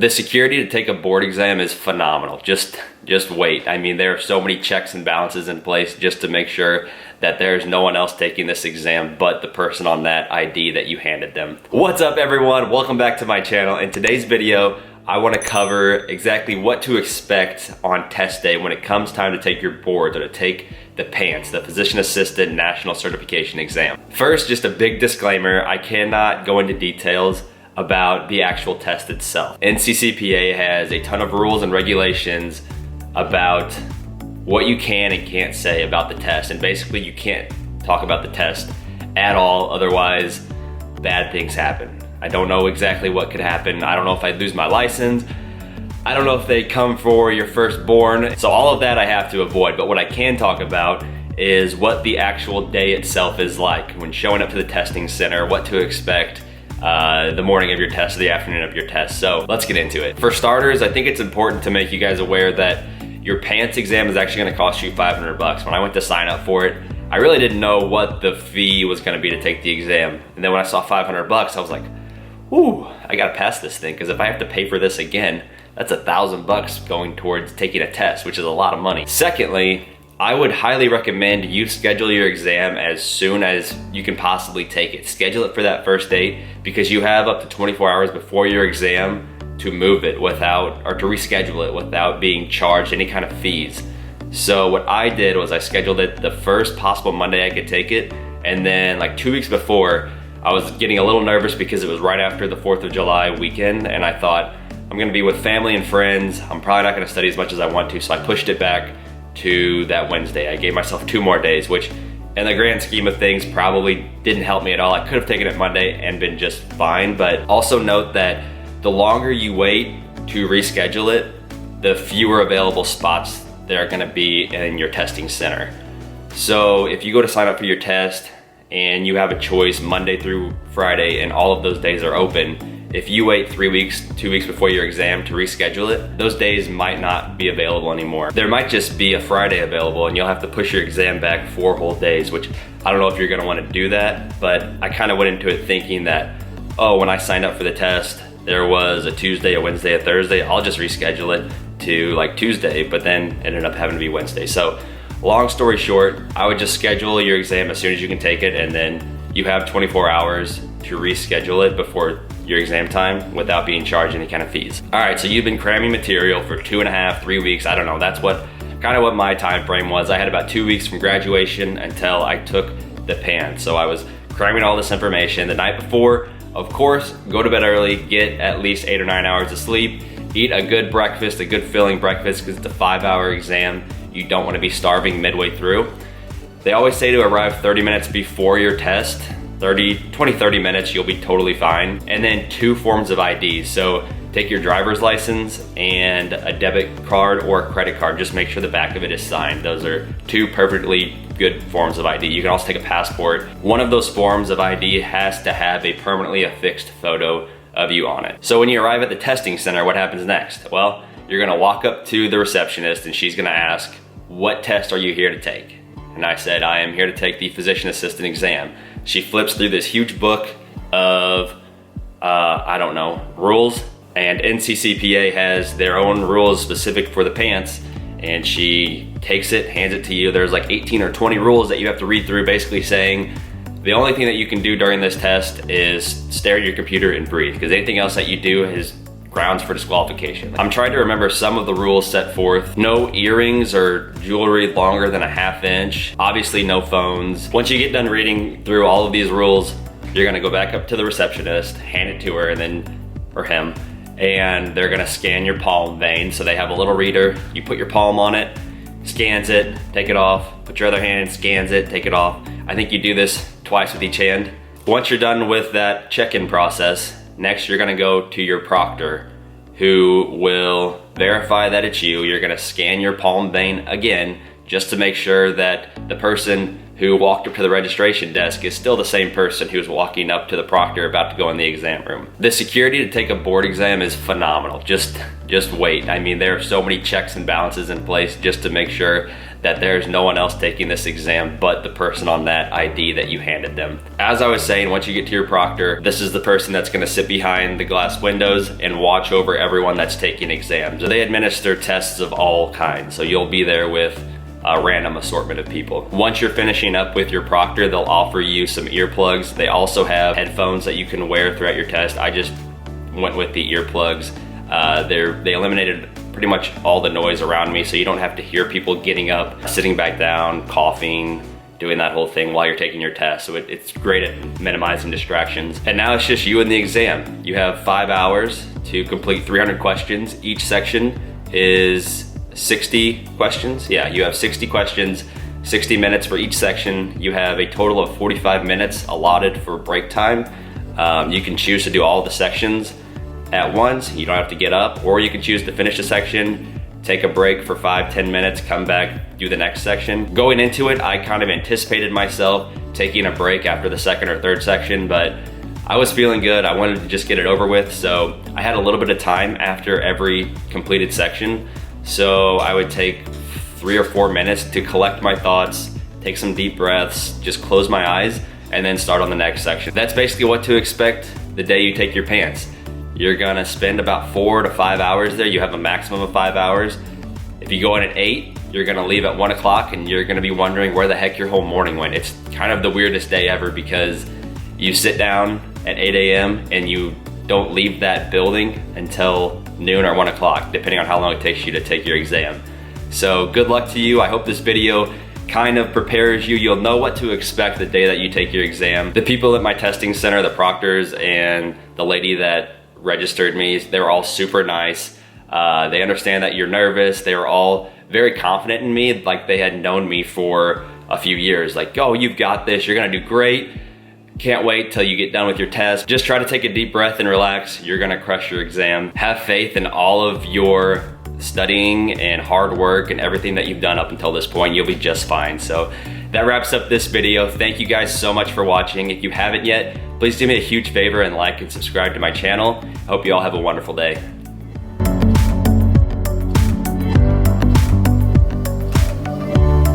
The security to take a board exam is phenomenal. Just wait. I mean, there are so many checks and balances in place just to make sure that there's no one else taking this exam but the person on that ID that you handed them. What's up everyone? Welcome back to my channel. In today's video, I want to cover exactly what to expect on test day when it comes time to take your board or to take the Pance, the Physician Assisted National Certification Exam. First, just a big disclaimer, I cannot go into details about the actual test itself. NCCPA has a ton of rules and regulations about what you can and can't say about the test, and basically you can't talk about the test at all, otherwise bad things happen. I don't know exactly what could happen. I don't know if I'd lose my license. I don't know if they come for your firstborn. So all of that I have to avoid, but what I can talk about is what the actual day itself is like when showing up to the testing center, what to expect the morning of your test or the afternoon of your test. So let's get into it. For starters, I think it's important to make you guys aware that your Pance exam is actually gonna cost you $500. When I went to sign up for it, I really didn't know what the fee was gonna be to take the exam. And then when I saw $500, I was like, ooh, I gotta pass this thing, because if I have to pay for this again, that's $1,000 going towards taking a test, which is a lot of money. Secondly, I would highly recommend you schedule your exam as soon as you can possibly take it. Schedule it for that first date, because you have up to 24 hours before your exam to move it without, or to reschedule it without being charged any kind of fees. So what I did was I scheduled it the first possible Monday I could take it, and then like 2 weeks before, I was getting a little nervous because it was right after the 4th of July weekend, and I thought, I'm gonna be with family and friends, I'm probably not gonna study as much as I want to, so I pushed it back to that Wednesday. I gave myself 2 more days, which in the grand scheme of things probably didn't help me at all. I could have taken it Monday and been just fine, but also note that the longer you wait to reschedule it, the fewer available spots there are gonna be in your testing center. So if you go to sign up for your test and you have a choice Monday through Friday and all of those days are open, if you wait 3 weeks, 2 weeks before your exam to reschedule it, those days might not be available anymore. There might just be a Friday available and you'll have to push your exam back 4 whole days, which I don't know if you're gonna wanna do that, but I kinda went into it thinking that, oh, when I signed up for the test, there was a Tuesday, a Wednesday, a Thursday, I'll just reschedule it to like Tuesday, but then ended up having to be Wednesday. So long story short, I would just schedule your exam as soon as you can take it, and then you have 24 hours to reschedule it before your exam time without being charged any kind of fees. All right, so you've been cramming material for 2.5, 3 weeks. I don't know, that's kind of what my time frame was. I had about 2 weeks from graduation until I took the Pance. So I was cramming all this information the night before. Of course, go to bed early, get at least 8 or 9 hours of sleep, eat a good breakfast, a good filling breakfast, because it's a 5-hour exam. You don't want to be starving midway through. They always say to arrive 30 minutes before your test. 20-30 minutes, you'll be totally fine. And then 2 forms of ID. So take your driver's license and a debit card or a credit card. Just make sure the back of it is signed. Those are 2 perfectly good forms of ID. You can also take a passport. One of those forms of ID has to have a permanently affixed photo of you on it. So when you arrive at the testing center, what happens next? Well, you're gonna walk up to the receptionist and she's gonna ask, what test are you here to take? And I said, I am here to take the Physician Assistant exam. She flips through this huge book of, I don't know, rules, and NCCPA has their own rules specific for the Pance, and she takes it, hands it to you. There's like 18 or 20 rules that you have to read through, basically saying, the only thing that you can do during this test is stare at your computer and breathe, because anything else that you do is grounds for disqualification. I'm trying to remember some of the rules set forth. No earrings or jewelry longer than a 1/2 inch. Obviously no phones. Once you get done reading through all of these rules, you're gonna go back up to the receptionist, hand it to her, and then, or him, and they're gonna scan your palm vein. So they have a little reader. You put your palm on it, scans it, take it off, put your other hand, scans it, take it off. I think you do this twice with each hand. Once you're done with that check-in process, next you're gonna go to your proctor, who will verify that it's you. You're gonna scan your palm vein again, just to make sure that the person who walked up to the registration desk is still the same person who's walking up to the proctor about to go in the exam room. The security to take a board exam is phenomenal. Just wait. I mean, there are so many checks and balances in place just to make sure that there's no one else taking this exam but the person on that ID that you handed them. As I was saying, once you get to your proctor, this is the person that's gonna sit behind the glass windows and watch over everyone that's taking exams. They administer tests of all kinds, so you'll be there with a random assortment of people. Once you're finishing up with your proctor, they'll offer you some earplugs. They also have headphones that you can wear throughout your test. I just went with the earplugs. They eliminated pretty much all the noise around me, so you don't have to hear people getting up, sitting back down, coughing, doing that whole thing while you're taking your test. So it's great at minimizing distractions. And now it's just you and the exam. You have 5 hours to complete 300 questions. Each section is 60 questions. Yeah, you have 60 questions, 60 minutes for each section. You have a total of 45 minutes allotted for break time. You can choose to do all the sections at once. You don't have to get up, or you can choose to finish a section, take a break for 5-10 minutes, come back, do the next section. Going into it, I kind of anticipated myself taking a break after the second or third section, but I was feeling good. I wanted to just get it over with, so I had a little bit of time after every completed section. So I would take 3 or 4 minutes to collect my thoughts, take some deep breaths, just close my eyes, and then start on the next section. That's basically what to expect the day you take your Pance. You're gonna spend about 4 to 5 hours there. You have a maximum of 5 hours. If you go in at 8, you're gonna leave at 1 o'clock, and you're gonna be wondering where the heck your whole morning went. It's kind of the weirdest day ever, because you sit down at 8 a.m. and you don't leave that building until noon or 1 o'clock, depending on how long it takes you to take your exam. So good luck to you. I hope this video kind of prepares you. You'll know what to expect the day that you take your exam. The people at my testing center, the proctors and the lady that registered me, they were all super nice. They understand that you're nervous. They were all very confident in me, like they had known me for a few years. Like, oh, you've got this, you're gonna do great. Can't wait till you get done with your test. Just try to take a deep breath and relax. You're gonna crush your exam. Have faith in all of your studying and hard work and everything that you've done up until this point. You'll be just fine. So that wraps up this video. Thank you guys so much for watching. If you haven't yet, please do me a huge favor and like and subscribe to my channel. I hope you all have a wonderful day.